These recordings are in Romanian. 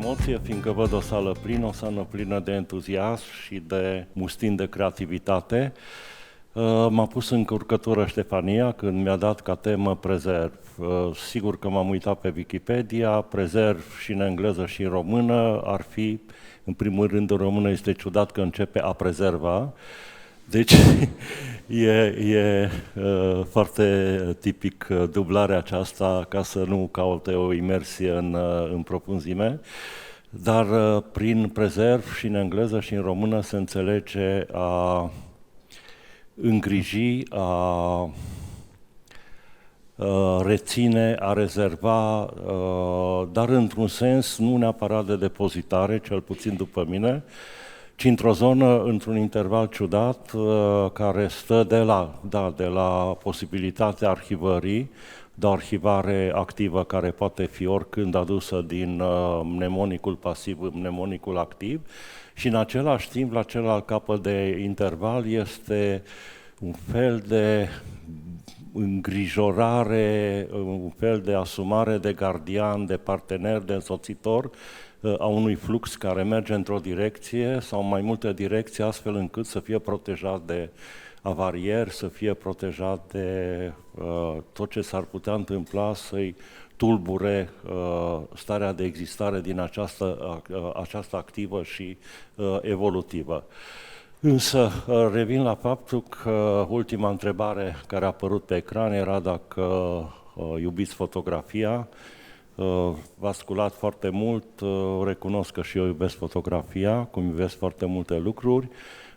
emoție, fiindcă văd o sală plină de entuziasm și de mustin de creativitate. M-a pus în încurcătură Ștefania când mi-a dat ca temă prezerv. Sigur că m-am uitat pe Wikipedia, prezerv și în engleză și în română ar fi, în primul rând în română este ciudat că începe a prezerva, deci e foarte tipic dublarea aceasta ca să nu caute o imersie în profunzime, dar prin prezerv și în engleză și în română se înțelege a îngriji, a reține, a rezerva, dar într-un sens nu neapărat de depozitare, cel puțin după mine, ci într-o zonă, într-un interval ciudat, care stă de la posibilitatea arhivării, de o arhivare activă care poate fi oricând adusă din mnemonicul pasiv în mnemonicul activ și în același timp, la celălalt capăt de interval, este un fel de îngrijorare, un fel de asumare de gardian, de partener, de însoțitor a unui flux care merge într-o direcție sau mai multe direcții, astfel încât să fie protejat de avarieri, să fie protejat de tot ce s-ar putea întâmpla să-i tulbure starea de existare din această activă și evolutivă. Însă revin la faptul că ultima întrebare care a apărut pe ecran era dacă iubiți fotografia. V-ați sculat foarte mult, recunosc că și eu iubesc fotografia, cum iubesc foarte multe lucruri.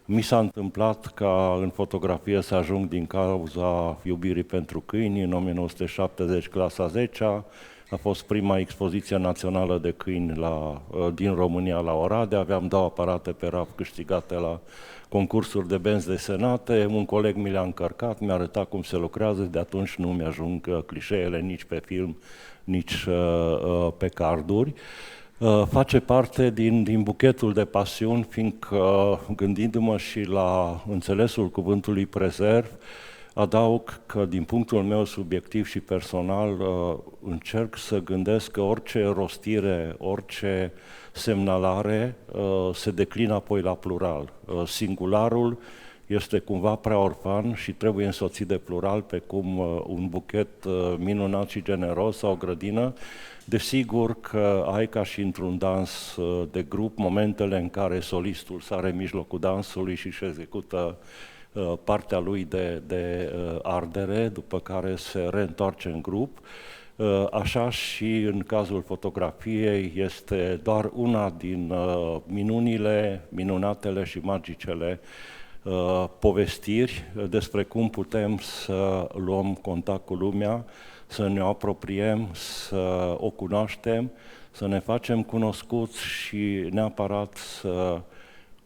Mi s-a întâmplat ca în fotografie să ajung din cauza iubirii pentru câini în 1970, clasa 10-a. A fost prima expoziție națională de câini din România la Oradea. Aveam 2 aparate pe raft câștigate la concursuri de benzi desenate. Un coleg mi le-a încărcat, mi-a arătat cum se lucrează, de atunci nu mi-ajung clișeele nici pe film, nici pe carduri. Face parte din buchetul de pasiuni, fiindcă gândindu-mă și la înțelesul cuvântului prezerv, adaug că din punctul meu subiectiv și personal încerc să gândesc că orice rostire, orice semnalare se declină apoi la plural. Singularul este cumva prea orfan și trebuie însoțit de plural, pe cum un buchet minunat și generos sau o grădină. Desigur că ai ca și într-un dans de grup momentele în care solistul sare în mijlocul dansului și își execută partea lui de ardere, după care se reîntoarce în grup. Așa și în cazul fotografiei este doar una din minunatele și magicele povestiri despre cum putem să luăm contact cu lumea, să ne apropiem, să o cunoaștem, să ne facem cunoscuți și neapărat să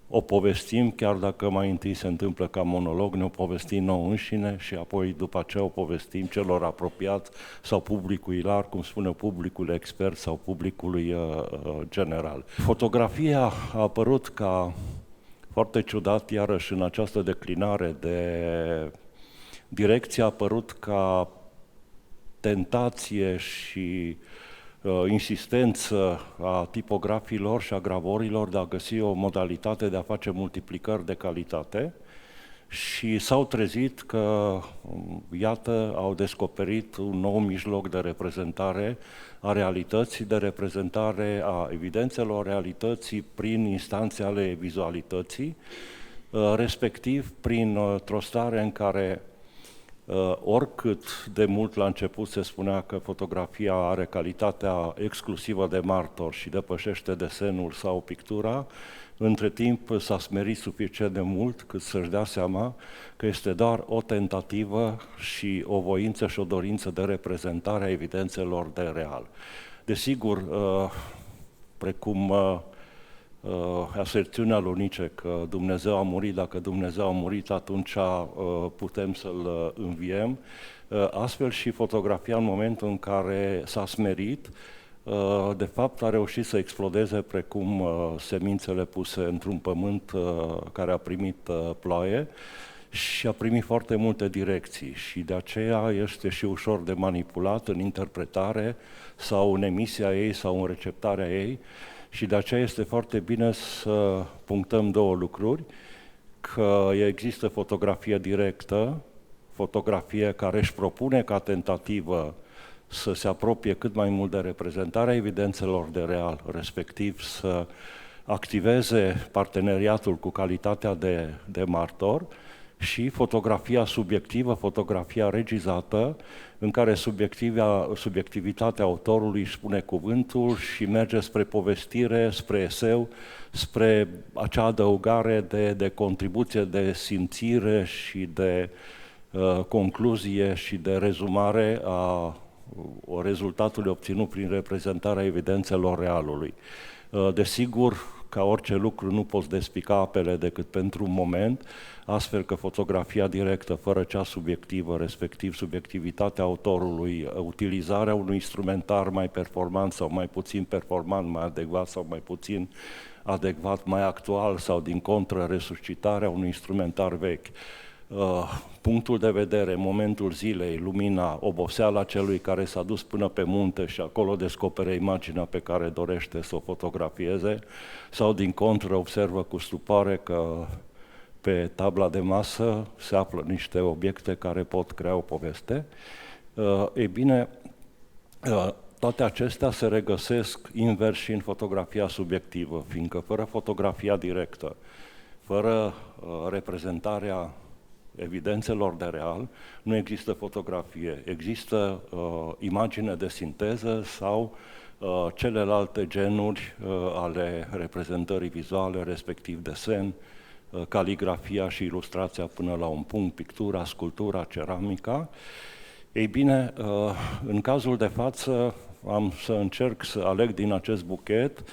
o povestim, chiar dacă mai întâi se întâmplă ca monolog, ne o povestim nouă înșine și apoi după aceea o povestim celor apropiați sau publicului larg, cum spune publicul expert sau publicului general. Fotografia a apărut ca foarte ciudat, iarăși în această declinare de direcție, a apărut ca tentație și insistență a tipografilor și a gravorilor de a găsi o modalitate de a face multiplicări de calitate și s-au trezit că, iată, au descoperit un nou mijloc de reprezentare a realității, de reprezentare a evidențelor realității prin instanțe ale vizualității, respectiv printr-o stare în care oricât de mult la început se spunea că fotografia are calitatea exclusivă de martor și depășește desenul sau pictura, între timp s-a smerit suficient de mult cât să-și dea seama că este doar o tentativă și o voință și o dorință de reprezentare a evidențelor de real. Desigur, precum aserțiunea lui Nietzsche că Dumnezeu a murit, dacă Dumnezeu a murit, atunci putem să-L înviem. Astfel și fotografia în momentul în care s-a smerit, de fapt a reușit să explodeze precum semințele puse într-un pământ care a primit ploaie și a primit foarte multe direcții și de aceea este și ușor de manipulat în interpretare sau în emisia ei sau în receptarea ei Și de aceea este foarte bine să punctăm două lucruri, că există fotografie directă, fotografie care își propune ca tentativă să se apropie cât mai mult de reprezentarea evidențelor de real, respectiv să activeze parteneriatul cu calitatea de martor, și fotografia subiectivă, fotografia regizată, în care subiectivitatea autorului își spune cuvântul și merge spre povestire, spre eseu, spre acea adăugare de contribuție, de simțire și de concluzie și de rezumare a rezultatului obținut prin reprezentarea evidențelor realului. Desigur, ca orice lucru nu poți despica apele decât pentru un moment, astfel că fotografia directă, fără cea subiectivă, respectiv subiectivitatea autorului, utilizarea unui instrumentar mai performant sau mai puțin performant, mai adecvat sau mai puțin adecvat, mai actual sau din contră resuscitarea unui instrumentar vechi, punctul de vedere, momentul zilei, lumina, oboseala celui care s-a dus până pe munte și acolo descopere imaginea pe care dorește să o fotografieze, sau din contră observă cu stupare că pe tabla de masă se află niște obiecte care pot crea o poveste. Ei bine, toate acestea se regăsesc invers și în fotografia subiectivă, fiindcă fără fotografia directă, fără reprezentarea evidențelor de real, nu există fotografie. Există imagine de sinteză sau celelalte genuri ale reprezentării vizuale, respectiv desen, caligrafia și ilustrația până la un punct, pictura, sculptura, ceramica. Ei bine, în cazul de față am să încerc să aleg din acest buchet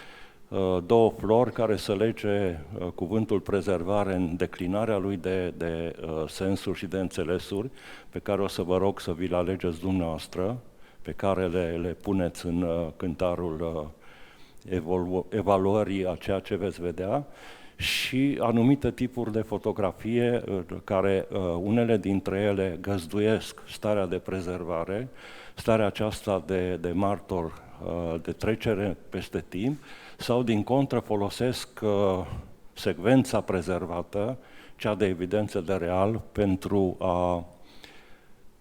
două flori care să lege cuvântul prezervare în declinarea lui de sensuri și de înțelesuri, pe care o să vă rog să vi le alegeți dumneavoastră, pe care le puneți în cântarul evaluării a ceea ce veți vedea, și anumite tipuri de fotografie care unele dintre ele găzduiesc starea de prezervare, starea aceasta de martor, de trecere peste timp, sau din contră folosesc secvența prezervată, cea de evidență de real, pentru a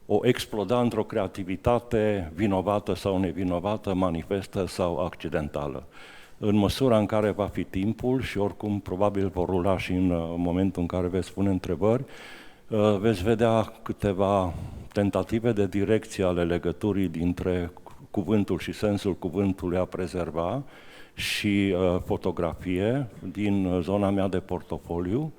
o exploda într-o creativitate vinovată sau nevinovată, manifestă sau accidentală. În măsura în care va fi timpul, și oricum probabil vor rula și în momentul în care veți pune întrebări, veți vedea câteva tentative de direcție ale legăturii dintre cuvântul și sensul cuvântului a prezerva și fotografie din zona mea de portofoliu,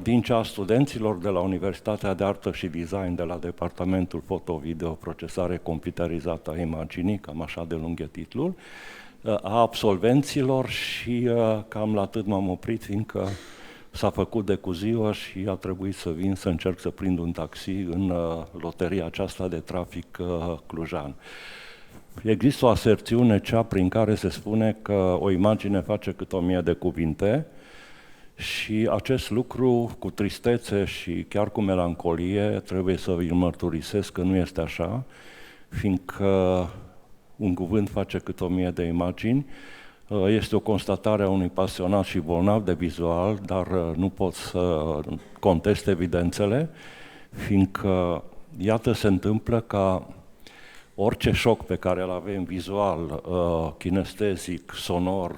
din cea a studenților de la Universitatea de Artă și Design, de la Departamentul Foto-Video, Procesare Computerizată a Imaginii, cam așa de lung e titlul, a absolvenților și cam la atât m-am oprit, fiindcă s-a făcut de cu ziua și a trebuit să vin să încerc să prind un taxi în loteria aceasta de trafic clujan. Există o aserțiune, cea prin care se spune că o imagine face cât 1000 de cuvinte, și acest lucru, cu tristețe și chiar cu melancolie, trebuie să îl mărturisesc că nu este așa, fiindcă un cuvânt face cât 1000 de imagini. Este o constatare a unui pasionat și bolnav de vizual, dar nu pot să contest evidențele, fiindcă, iată, se întâmplă ca orice șoc pe care îl avem vizual, kinestezic, sonor,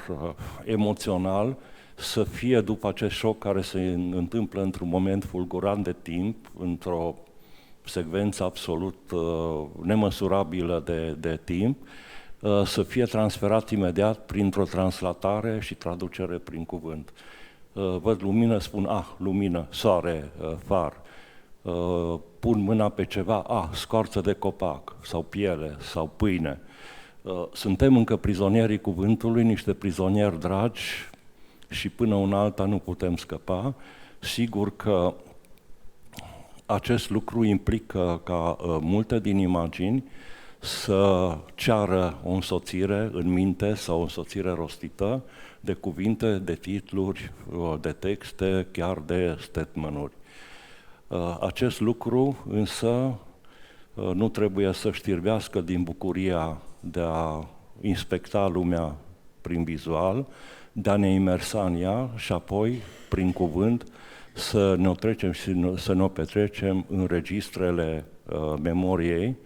emoțional, să fie după acest șoc care se întâmplă într-un moment fulgurant de timp, într-o secvență absolut nemăsurabilă de timp, să fie transferat imediat printr-o translatare și traducere prin cuvânt. Văd lumină, spun, lumină, soare, far. Pun mâna pe ceva, scoarță de copac, sau piele, sau pâine. Suntem încă prizonierii cuvântului, niște prizonieri dragi, și până una alta nu putem scăpa. Sigur că acest lucru implică ca multe din imagini să ceară o însoțire în minte sau o însoțire rostită de cuvinte, de titluri, de texte, chiar de statement-uri. Acest lucru însă nu trebuie să știrbească din bucuria de a inspecta lumea prin vizual, de a ne imersa în ea și apoi, prin cuvânt, să ne o trecem și să ne o petrecem în registrele memoriei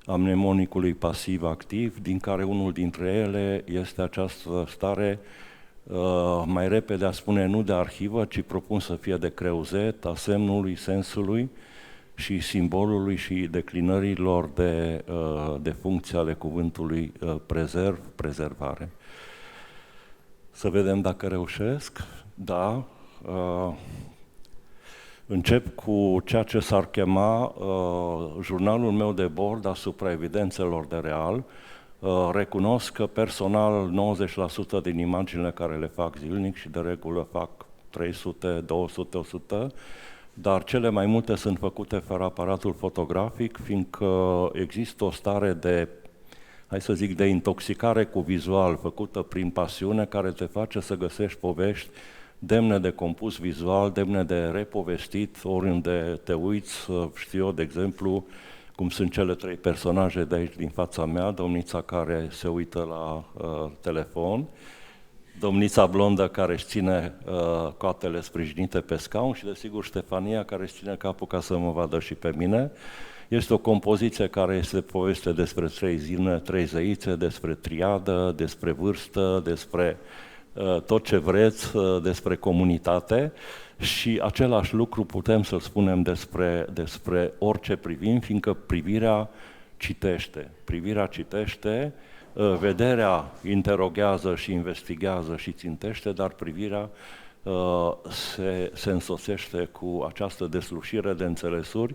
a mnemonicului pasiv-activ, din care unul dintre ele este această stare mai repede a spune nu de arhivă, ci propun să fie de creuzet, a semnului, sensului și simbolului și declinărilor de funcție ale cuvântului prezervare. Să vedem dacă reușesc. Da. Încep cu ceea ce s-ar chema jurnalul meu de bord asupra evidențelor de real. Recunosc că personal 90% din imaginile care le fac zilnic și de regulă fac 300, 200, 100, dar cele mai multe sunt făcute fără aparatul fotografic, fiindcă există o stare de, hai să zic, de intoxicare cu vizual făcută prin pasiune, care te face să găsești povești demne de compus vizual, demne de repovestit, oriunde te uiți, știu eu, de exemplu, cum sunt cele 3 personaje de aici din fața mea, domnița care se uită la telefon, domnița blondă care își ține coatele sprijinite pe scaun și, desigur, Ștefania care își ține capul ca să mă vadă și pe mine. Este o compoziție care este poveste despre 3 zile, 3 zeițe, despre triadă, despre vârstă, despre tot ce vreți, despre comunitate și același lucru putem să-l spunem despre orice privim, fiindcă privirea citește, vederea interoghează și investigează și țintește, dar privirea se însoțește cu această deslușire de înțelesuri,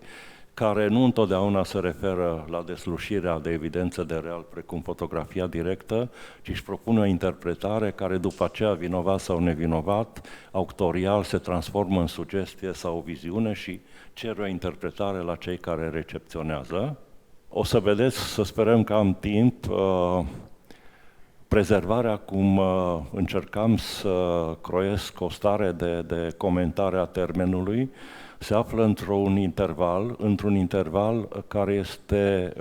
care nu întotdeauna se referă la deslușirea de evidență de real, precum fotografia directă, ci își propune o interpretare care după aceea, vinovat sau nevinovat, auctorial se transformă în sugestie sau o viziune și cere o interpretare la cei care recepționează. O să vedeți, să sperăm că am timp, prezervarea, cum încercam să croiesc o stare de comentare a termenului, se află într-un interval care este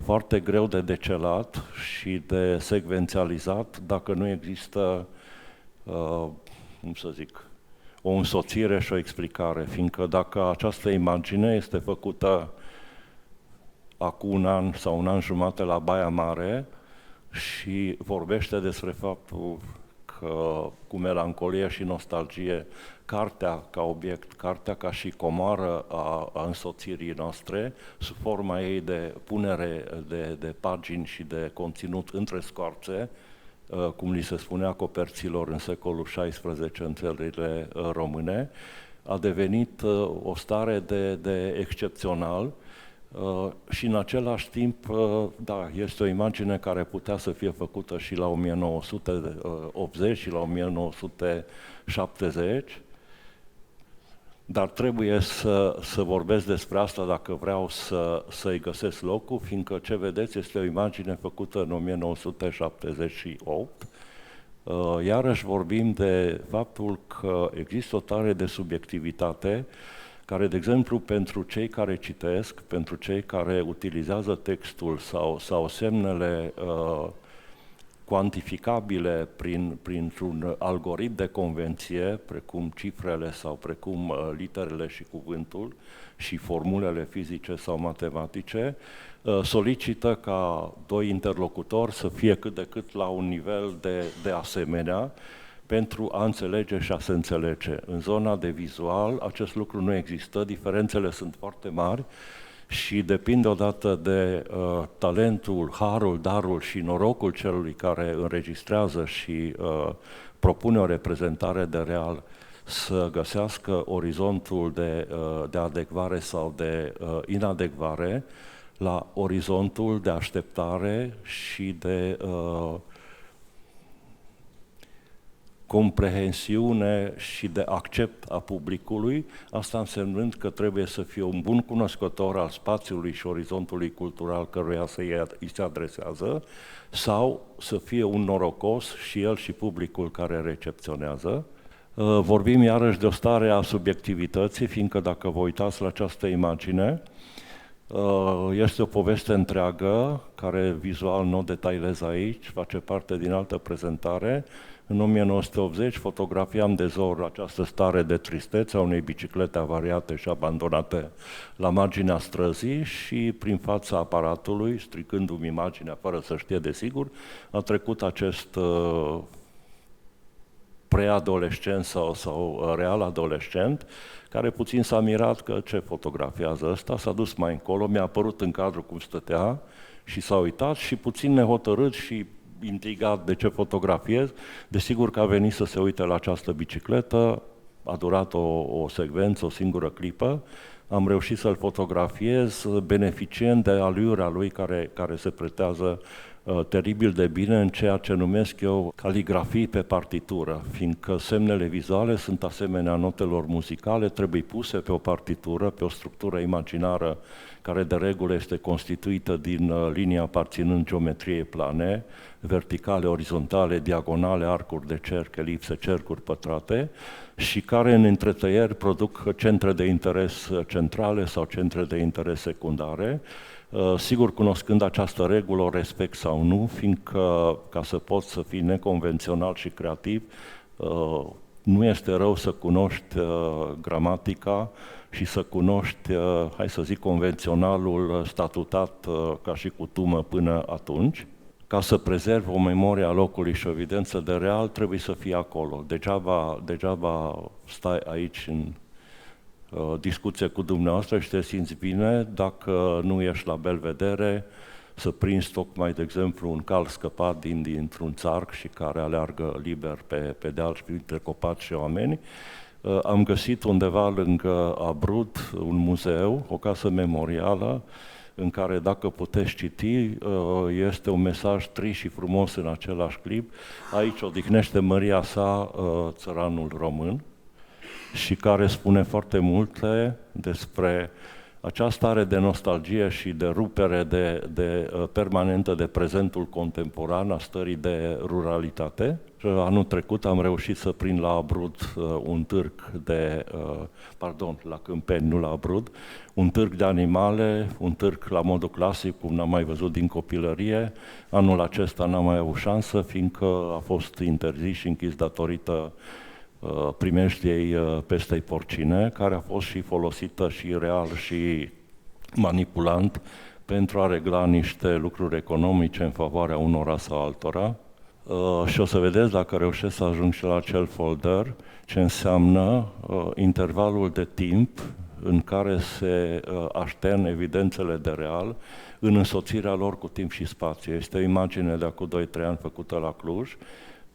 foarte greu de decelat și de secvențializat dacă nu există, cum să zic, o însoțire și o explicare, fiindcă dacă această imagine este făcută acum 1 an sau 1 an jumate la Baia Mare și vorbește despre faptul că cu melancolie și nostalgie cartea ca obiect, cartea ca și comoară a însoțirii noastre, sub forma ei de punere de pagini și de conținut între scoarțe, cum li se spunea coperților în secolul XVI în țările române, a devenit o stare de excepțional și în același timp, da, este o imagine care putea să fie făcută și la 1980 și la 1970, dar trebuie să vorbesc despre asta dacă vreau să-i găsesc locul, fiindcă ce vedeți este o imagine făcută în 1978. Iarăși vorbim de faptul că există o tare de subiectivitate care, de exemplu, pentru cei care citesc, pentru cei care utilizează textul sau semnele cuantificabile printr-un algoritm de convenție, precum cifrele sau precum literele și cuvântul și formulele fizice sau matematice, solicită ca 2 interlocutori să fie cât de cât la un nivel de asemenea pentru a înțelege și a se înțelege. În zona de vizual acest lucru nu există, diferențele sunt foarte mari și depinde odată de talentul, harul, darul și norocul celui care înregistrează și propune o reprezentare de real să găsească orizontul de adecvare sau de inadecvare la orizontul de așteptare și de comprehensiune și de accept a publicului, asta însemnând că trebuie să fie un bun cunoscător al spațiului și orizontului cultural căruia îi se adresează, sau să fie un norocos și el și publicul care recepționează. Vorbim iarăși de o stare a subiectivității, fiindcă dacă vă uitați la această imagine, Este o poveste întreagă, care vizual nu o detailez aici, face parte din altă prezentare. În 1980 fotografiam de zor această stare de tristețe a unei biciclete avariate și abandonate la marginea străzii și prin fața aparatului, stricându-mi imaginea fără să știe de sigur, a trecut acest preadolescent sau real adolescent, care puțin s-a mirat că ce fotografiază ăsta, s-a dus mai încolo, mi-a apărut în cadru cum stătea și s-a uitat și puțin nehotărât și intrigat de ce fotografiez, desigur că a venit să se uite la această bicicletă, a durat o secvență, o singură clipă, am reușit să-l fotografiez beneficiind de alurea lui care se pretează teribil de bine în ceea ce numesc eu caligrafii pe partitură, fiindcă semnele vizuale sunt asemenea notelor muzicale, trebuie puse pe o partitură, pe o structură imaginară care de regulă este constituită din linii aparținând geometriei plane, verticale, orizontale, diagonale, arcuri de cerc, elipse, cercuri pătrate și care în întretăieri produc centre de interes centrale sau centre de interes secundare. Sigur, cunoscând această regulă, o respect sau nu, fiindcă ca să poți să fii neconvențional și creativ, nu este rău să cunoști gramatica și să cunoști, hai să zic, convenționalul statutat ca și cutumă până atunci. Ca să prezervi o memorie a locului și o evidență de real, trebuie să fii acolo. Degeaba stai aici în discuție cu dumneavoastră și te simți bine dacă nu ești la belvedere, să prinzi tocmai, de exemplu, un cal scăpat dintr-un țarc și care aleargă liber pe deal și printre copaci și oameni. Am găsit undeva lângă Abrud un muzeu, o casă memorială, în care, dacă puteți citi, este un mesaj trist și frumos în același clip. Aici odihnește măria sa, țăranul român, și care spune foarte multe despre această stare de nostalgie și de rupere permanentă de prezentul contemporan, a stării de ruralitate. Anul trecut am reușit să prind la Abrud un târg la Câmpeni, nu la Abrud, un târg de animale, un târg la modul clasic, cum n-am mai văzut din copilărie. Anul acesta n-am mai avut șansă, fiindcă a fost interzis și închis datorită primeștiei pestei porcine, care a fost și folosită și real și manipulant pentru a regla niște lucruri economice în favoarea unora sau altora. Și o să vedeți, dacă reușesc să ajung și la acel folder, ce înseamnă intervalul de timp în care se aștern evidențele de real în însoțirea lor cu timp și spațiu. Este o imagine de acum 2-3 ani făcută la Cluj,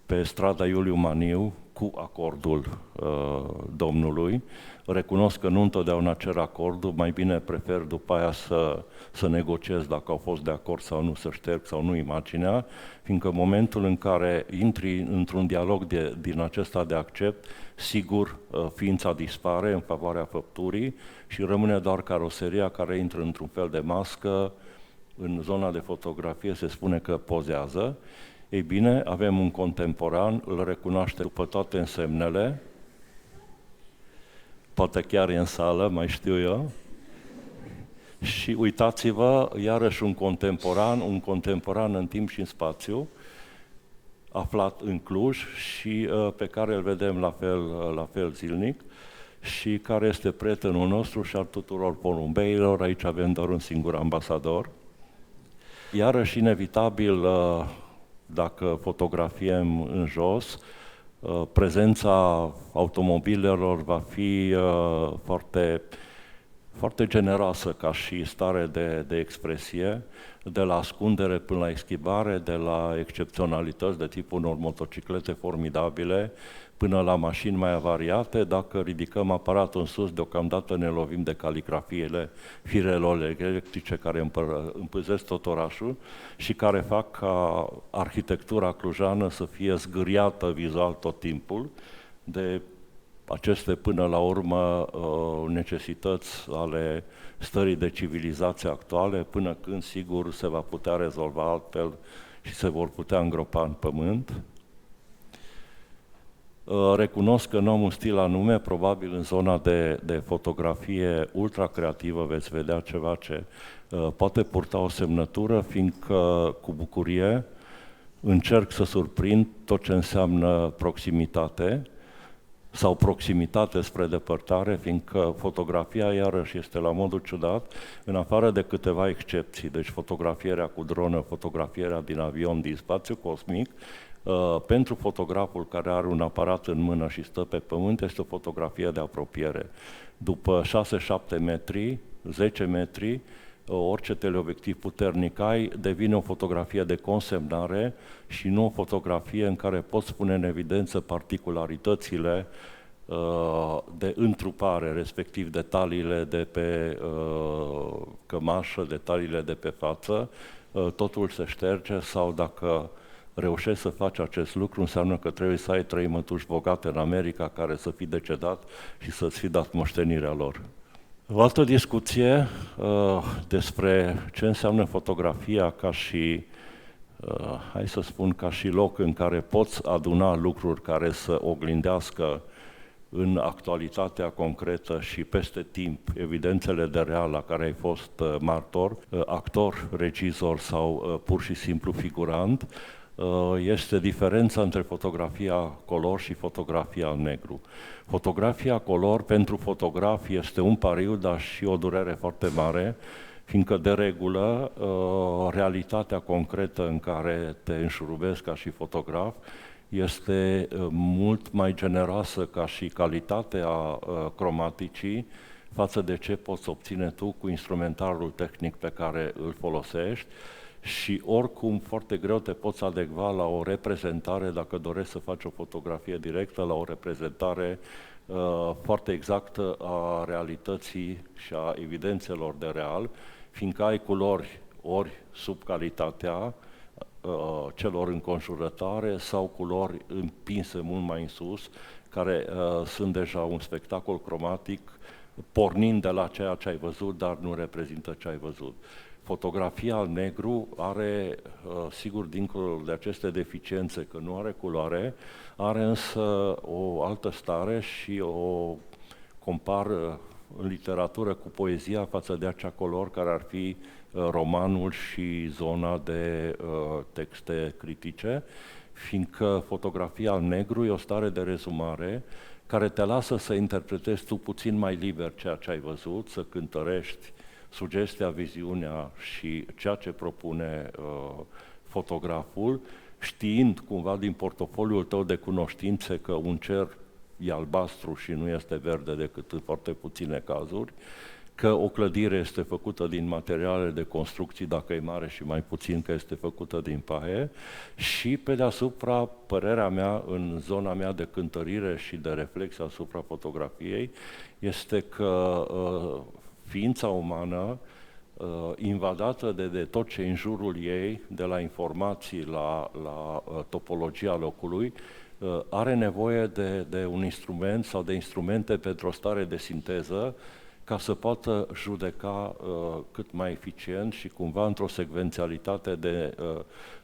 pe strada Iuliu Maniu, cu acordul Domnului. Recunosc că nu întotdeauna cer acordul, mai bine prefer după aia să negociez dacă au fost de acord sau nu, să șterg sau nu imaginea, fiindcă în momentul în care intri într-un dialog din acesta de accept, sigur ființa dispare în favoarea făpturii și rămâne doar caroseria care intră într-un fel de mască. În zona de fotografie se spune că pozează. Ei bine, avem un contemporan, îl recunoaște după toate însemnele, poate chiar e în sală, mai știu eu, și uitați-vă, iarăși un contemporan în timp și în spațiu, aflat în Cluj și pe care îl vedem la fel zilnic și care este prietenul nostru și al tuturor porumbeilor. Aici avem doar un singur ambasador. Iarăși, inevitabil, dacă fotografiem în jos, prezența automobilelor va fi foarte, foarte generoasă ca și stare de expresie, de la ascundere până la eschivare, de la excepționalități de tipul unor motociclete formidabile, până la mașini mai avariate. Dacă ridicăm aparatul în sus, deocamdată ne lovim de caligrafiile firelor electrice care împâzesc tot orașul și care fac ca arhitectura clujană să fie zgâriată vizual tot timpul de aceste, până la urmă, necesități ale stării de civilizație actuale, până când, sigur, se va putea rezolva altfel și se vor putea îngropa în pământ. Recunosc că nu am un stil anume, probabil în zona de fotografie ultra-creativă veți vedea ceva ce poate purta o semnătură, fiindcă cu bucurie încerc să surprind tot ce înseamnă proximitate sau proximitate spre depărtare, fiindcă fotografia, iarăși, este la modul ciudat, în afară de câteva excepții, deci fotografierea cu dronă, fotografierea din avion, din spațiu cosmic, pentru fotograful care are un aparat în mână și stă pe pământ, este o fotografie de apropiere. După 6-7 metri, 10 metri, orice teleobiectiv puternic ai, devine o fotografie de consemnare și nu o fotografie în care poți pune în evidență particularitățile de întrupare, respectiv detaliile de pe cămașă, detaliile de pe față, totul se șterge sau dacă reușești să faci acest lucru, înseamnă că trebuie să ai 3 mătuși bogate în America care să fii decedat și să-ți fi dat moștenirea lor. O altă discuție despre ce înseamnă fotografia ca și, hai să spun, ca și loc în care poți aduna lucruri care să oglindească în actualitatea concretă și peste timp evidențele de real la care ai fost martor, actor, regizor sau pur și simplu figurant, este diferența între fotografia color și fotografia negru. Fotografia color pentru fotograf este un pariu, dar și o durere foarte mare, fiindcă de regulă realitatea concretă în care te înșurubezi ca și fotograf este mult mai generoasă ca și calitatea cromaticii față de ce poți obține tu cu instrumentarul tehnic pe care îl folosești și oricum foarte greu te poți adecva la o reprezentare, dacă dorești să faci o fotografie directă, la o reprezentare foarte exactă a realității și a evidențelor de real, fiindcă ai culori ori sub calitatea celor înconjurătoare sau culori împinse mult mai în sus, care sunt deja un spectacol cromatic, pornind de la ceea ce ai văzut, dar nu reprezintă ce ai văzut. Fotografia al negru are, sigur, dincolo de aceste deficiențe, că nu are culoare, are însă o altă stare și o compar în literatură cu poezia față de acea color care ar fi romanul și zona de texte critice, fiindcă fotografia al negru e o stare de rezumare care te lasă să interpretezi tu puțin mai liber ceea ce ai văzut, să cântărești sugestia, viziunea și ceea ce propune fotograful, știind cumva din portofoliul tău de cunoștințe că un cer e albastru și nu este verde decât în foarte puține cazuri, că o clădire este făcută din materiale de construcții, dacă e mare, și mai puțin că este făcută din paie, și pe deasupra, părerea mea, în zona mea de cântărire și de reflex asupra fotografiei, este că ființa umană, invadată de tot ce în jurul ei, de la informații la topologia locului, are nevoie de un instrument sau de instrumente pentru o stare de sinteză ca să poată judeca cât mai eficient și cumva într-o secvențialitate de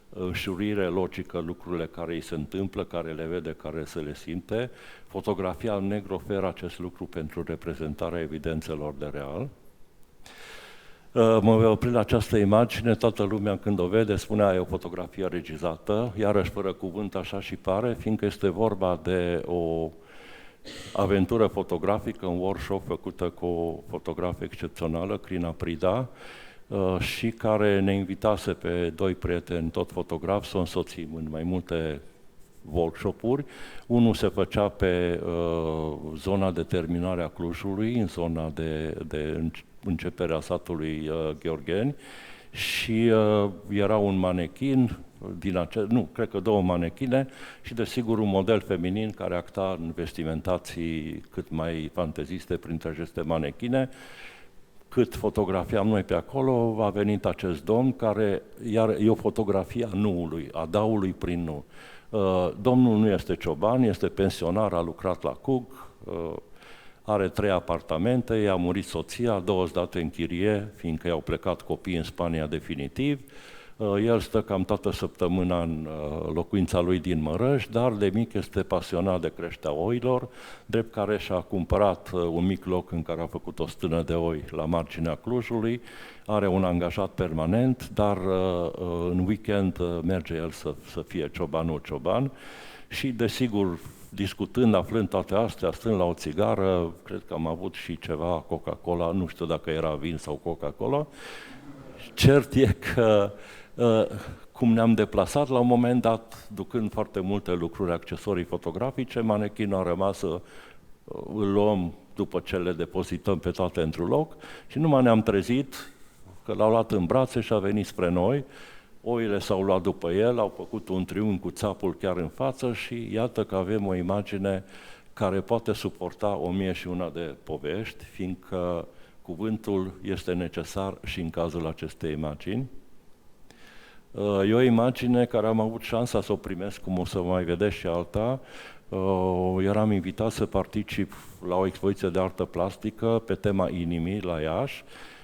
înșurire logică lucrurile care îi se întâmplă, care le vede, care se le simte. Fotografia în negru oferă acest lucru pentru reprezentarea evidențelor de real. Mă voi opri la această imagine, toată lumea când o vede spune e o fotografie regizată, iarăși fără cuvânt așa și pare, fiindcă este vorba de o aventură fotografică, un workshop făcută cu o fotografă excepțională, Crina Prida, și care ne invitase pe 2 prieteni, tot fotografi, să o însoțim în mai multe workshop-uri. Unul se făcea pe zona de terminare a Clujului, în zona de începerea satului Gheorgheni, și era un manechin, cred că 2 manechine și desigur un model feminin care acta în vestimentații cât mai fanteziste printre aceste manechine. Cât fotografiam noi pe acolo, a venit acest domn care, iar e o fotografie a nuului, a daului prin nu. Domnul nu este cioban, este pensionar, a lucrat la CUG, are 3 apartamente, i-a murit soția, 2 date în chirie, fiindcă i-au plecat copiii în Spania definitiv. El stă cam toată săptămâna în locuința lui din Mărăș, dar de mic este pasionat de creșterea oilor, drept care și-a cumpărat un mic loc în care a făcut o stână de oi la marginea Clujului, are un angajat permanent, dar în weekend merge el să fie ciobanul cioban și, desigur, discutând, aflând toate astea, stând la o țigară, cred că am avut și ceva Coca-Cola, nu știu dacă era vin sau Coca-Cola. Cert e că, cum ne-am deplasat la un moment dat, ducând foarte multe lucruri, accesorii fotografice, manechinul a rămas să îl luăm după ce le depozităm pe toate într-un loc și numai ne-am trezit că l-au luat în brațe și a venit spre noi. Oile s-au luat după el, au făcut un triunghi cu țapul chiar în față și iată că avem o imagine care poate suporta 1001 de povești, fiindcă cuvântul este necesar și în cazul acestei imagini. E o imagine care am avut șansa să o primesc, cum o să mai vedeți și alta. Eram invitat să particip la o expoziție de artă plastică pe tema inimii la Iași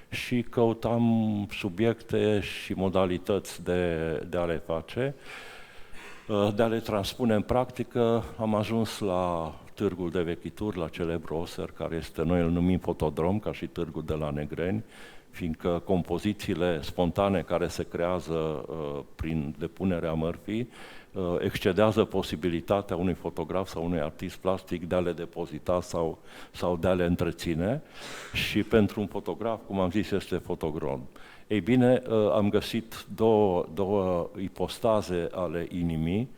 și căutam subiecte și modalități de a le face, de a le transpune în practică. Am ajuns la Târgul de Vechituri, la celebru Oser, care este, noi îl numim Fotodrom, ca și Târgul de la Negreni, fiindcă compozițiile spontane care se creează prin depunerea mărfii excedează posibilitatea unui fotograf sau unui artist plastic de a le depozita sau de a le întreține și pentru un fotograf, cum am zis, este Fotodrom. Ei bine, am găsit două ipostaze ale inimii,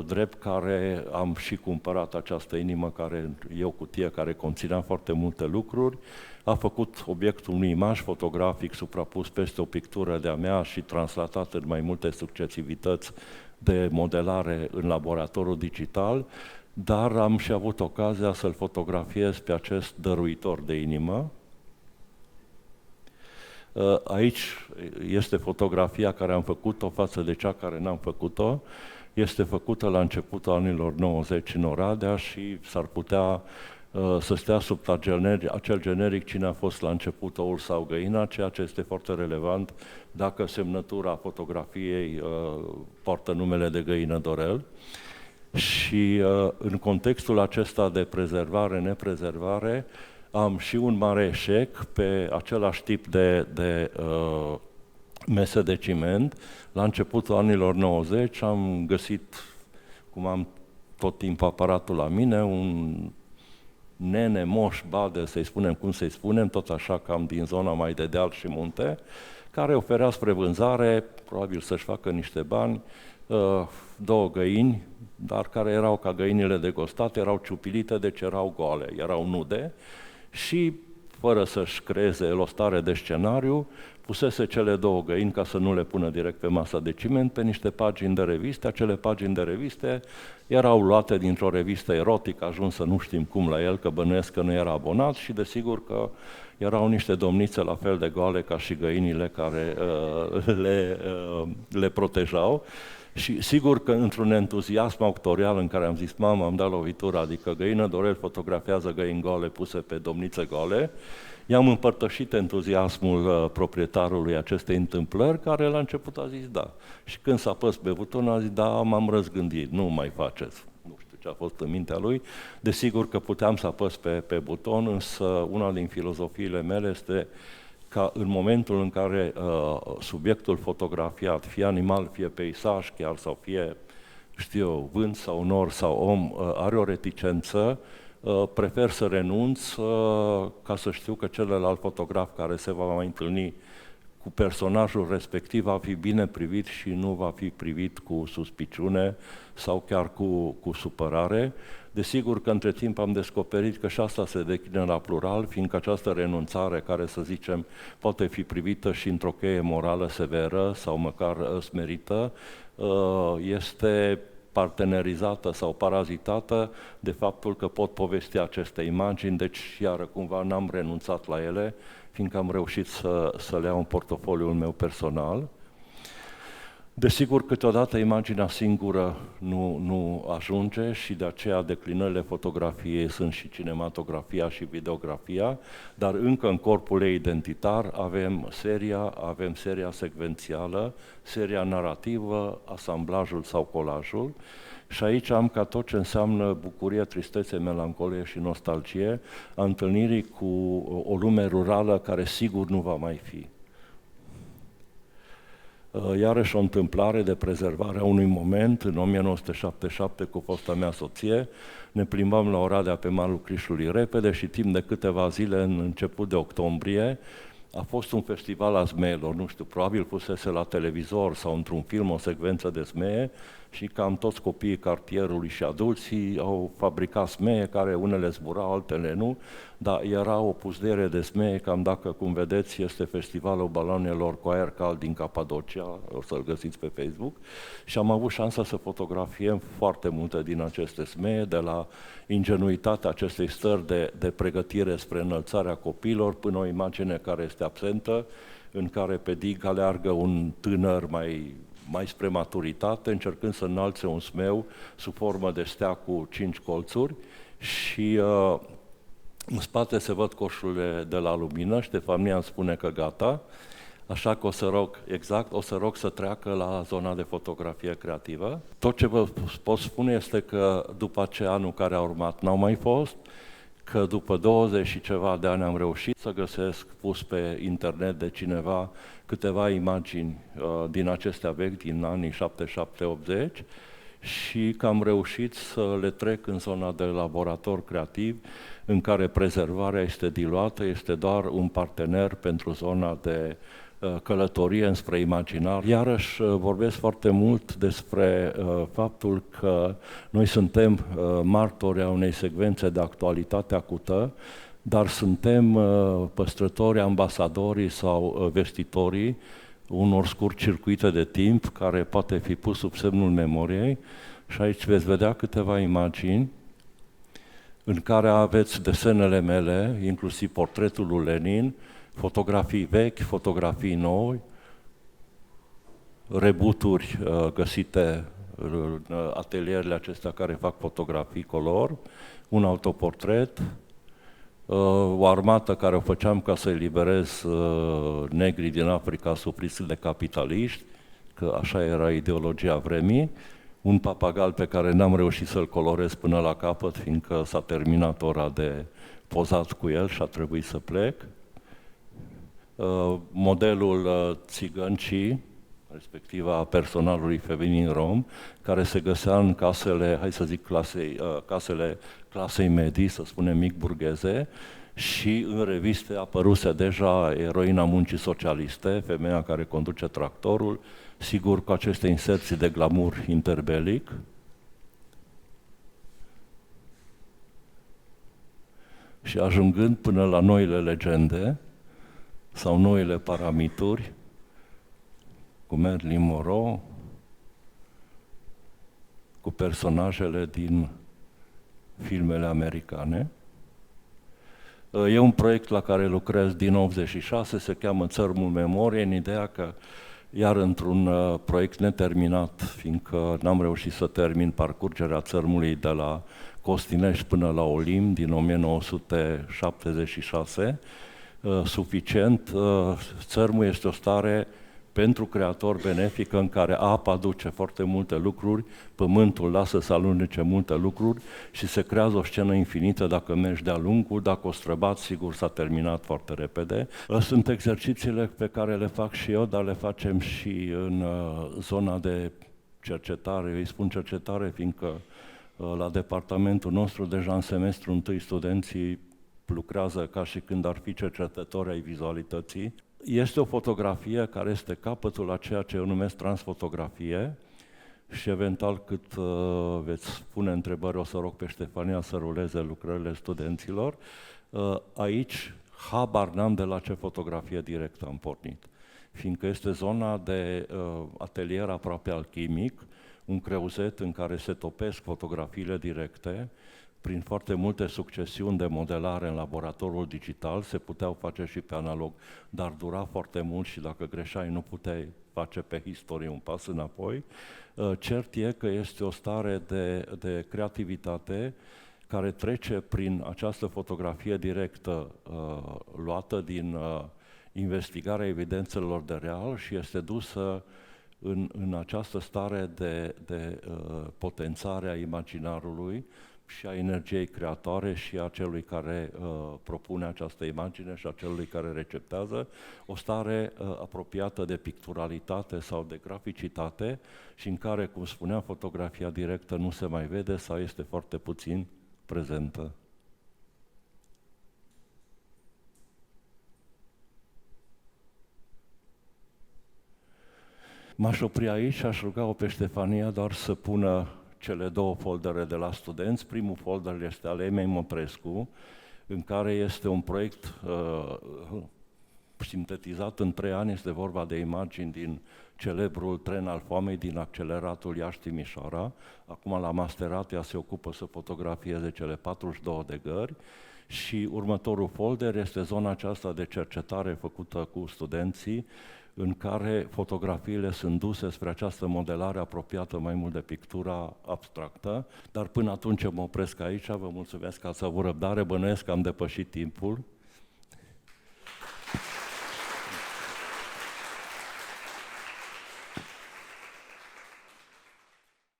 drept care am și cumpărat această inimă, care e o cutie care conținea foarte multe lucruri, a făcut obiectul unui imaj fotografic suprapus peste o pictură de-a mea și translatat în mai multe succesivități de modelare în laboratorul digital, dar am și avut ocazia să-l fotografiez pe acest dăruitor de inimă. Aici este fotografia care am făcut-o față de cea care n-am făcut-o. Este făcută la începutul anilor 90 în Oradea și s-ar putea să stea sub acel generic cine a fost la început oul sau găina, ceea ce este foarte relevant dacă semnătura fotografiei poartă numele de Găină Dorel. Și în contextul acesta de prezervare-neprezervare am și un mare eșec pe același tip de mese de ciment. La începutul anilor 90 am găsit, cum am tot timpul aparatul la mine, un nene moș bade, să-i spunem cum să-i spunem, tot așa cam din zona mai de deal și munte, care oferea spre vânzare, probabil să-și facă niște bani, două găini, dar care erau ca găinile de gostat, erau ciupilite, deci erau goale, erau nude și, fără să-și creeze o stare de scenariu, pusese cele două găini, ca să nu le pună direct pe masa de ciment, pe niște pagini de reviste. Acele pagini de reviste erau luate dintr-o revistă erotică, ajunsă nu știm cum la el, că bănuiesc că nu era abonat și desigur că erau niște domnițe la fel de goale ca și găinile care le protejau. Și sigur că într-un entuziasm autorial în care am zis, mamă, am dat lovitura, adică Găină Dorel fotografiază găini goale puse pe domnițe goale, i-am împărtășit entuziasmul proprietarului acestei întâmplări, care la început a zis da. Și când s-a pus pe buton, a zis da, m-am răzgândit, nu mai faceți. Nu știu ce a fost în mintea lui. Desigur că puteam să apăs pe buton, însă una din filozofiile mele este ca în momentul în care subiectul fotografiat, fie animal, fie peisaj chiar, sau fie, știu eu, vânt sau nor sau om, are o reticență, prefer să renunț ca să știu că celălalt fotograf care se va mai întâlni cu personajul respectiv va fi bine privit și nu va fi privit cu suspiciune sau chiar cu supărare. Desigur că între timp am descoperit că și asta se declină la plural, fiindcă această renunțare, care să zicem poate fi privită și într-o cheie morală severă sau măcar smerită, este partenerizată sau parazitată de faptul că pot povesti aceste imagini, deci iară cumva n-am renunțat la ele, fiindcă am reușit să le iau în portofoliul meu personal. Desigur, câteodată imaginea singură nu ajunge și de aceea declinările fotografiei sunt și cinematografia și videografia, dar încă în corpul ei identitar avem seria secvențială, seria narrativă, asamblajul sau colajul. Și aici am ca tot ce înseamnă bucurie, tristețe, melancolie și nostalgie a întâlnirii cu o lume rurală care sigur nu va mai fi. Iarăși o întâmplare de prezervare a unui moment, în 1977 cu fosta mea soție, ne plimbam la Oradea pe malul Crișului repede și timp de câteva zile, în început de octombrie, a fost un festival a zmeilor, nu știu, probabil fusese la televizor sau într-un film o secvență de zmeie și cam toți copiii cartierului și adulții au fabricat zmeie, care unele zburau, altele nu, dar era o puzdere de zmeie, cam dacă, cum vedeți, este festivalul balonelor cu aer cald din Capadocia, o să-l găsiți pe Facebook, și am avut șansa să fotografiem foarte multe din aceste zmeie, de la ingenuitatea acestei stări de pregătire spre înălțarea copiilor, până o imagine care este absentă, în care pe dig aleargă un tânăr mai spre maturitate, încercând să înalțe un zmeu sub formă de stea cu 5 colțuri și în spate se văd coșurile de la lumină. Ștefania îmi spune că gata, așa că o să rog să treacă la zona de fotografie creativă. Tot ce vă pot spune este că după ce anul care a urmat n-au mai fost, că după 20 și ceva de ani am reușit să găsesc pus pe internet de cineva câteva imagini din acestea vechi, din anii 77-80, și că am reușit să le trec în zona de laborator creativ, în care prezervarea este diluată, este doar un partener pentru zona de călătorie înspre imaginar. Iarăși vorbesc foarte mult despre faptul că noi suntem martori a unei secvențe de actualitate acută, dar suntem păstrători, ambasadorii sau vestitorii unor scurt circuite de timp care poate fi pus sub semnul memoriei. Și aici veți vedea câteva imagini în care aveți desenele mele, inclusiv portretul lui Lenin, fotografii vechi, fotografii noi, rebooturi găsite în atelierele acestea care fac fotografii color, un autoportret, o armată care o făceam ca să eliberez negrii din Africa supriți de capitaliști, că așa era ideologia vremii, un papagal pe care n-am reușit să-l colorez până la capăt, fiindcă s-a terminat ora de pozat cu el și a trebuit să plec, modelul țigăncii, respectiv a personalului feminin rom, care se găsea în casele, hai să zic, casele clasei medii, să spunem mic burgheze, și în reviste apăruse deja eroina muncii socialiste, femeia care conduce tractorul, sigur cu aceste inserții de glamour interbelic. Și ajungând până la noile legende sau noile paramituri, cu Marilyn Monroe, cu personajele din filmele americane. E un proiect la care lucrez din 86, se cheamă Țărmul Memoriei, în ideea că, iar într-un proiect neterminat, fiindcă n-am reușit să termin parcurgerea țărmului de la Costinești până la Olim din 1976, suficient, țărmul este o stare pentru creator benefică în care apa aduce foarte multe lucruri, pământul lasă să alunece multe lucruri și se creează o scenă infinită dacă mergi de-a lungul, dacă o străbați, sigur s-a terminat foarte repede. Sunt exercițiile pe care le fac și eu, dar le facem și în zona de cercetare. Eu îi spun cercetare, fiindcă la departamentul nostru, deja în semestru întâi, studenții lucrează ca și când ar fi cercetători ai vizualității. Este o fotografie care este capătul a ceea ce eu numesc transfotografie și eventual cât veți pune întrebări, o să rog pe Ștefania să ruleze lucrările studenților. Aici habar n-am de la ce fotografie directă am pornit, fiindcă este zona de atelier aproape alchimic, un creuzet în care se topesc fotografiile directe, prin foarte multe succesiuni de modelare în laboratorul digital, se puteau face și pe analog, dar dura foarte mult și dacă greșeai nu puteai face pe istorie un pas înapoi. Cert e că este o stare de creativitate care trece prin această fotografie directă luată din investigarea evidențelor de real și este dusă în această stare de potențare a imaginarului și a energiei creatoare și a celui care propune această imagine și a celui care receptează, o stare apropiată de picturalitate sau de graficitate și în care, cum spunea, fotografia directă nu se mai vede sau este foarte puțin prezentă. M-aș opri aici și aș ruga-o pe Ștefania doar să pună cele două foldere de la studenți. Primul folder este al Emei Motrescu, în care este un proiect sintetizat în 3 ani, este vorba de imagini din celebrul tren al foamei din acceleratul Iași-Timișoara. Acum la masterat ea se ocupă să fotografieze cele 42 de gări și următorul folder este zona aceasta de cercetare făcută cu studenții, în care fotografiile sunt duse spre această modelare apropiată mai mult de pictura abstractă, dar până atunci mă opresc aici, vă mulțumesc că ați avut răbdare, bănuiesc că am depășit timpul.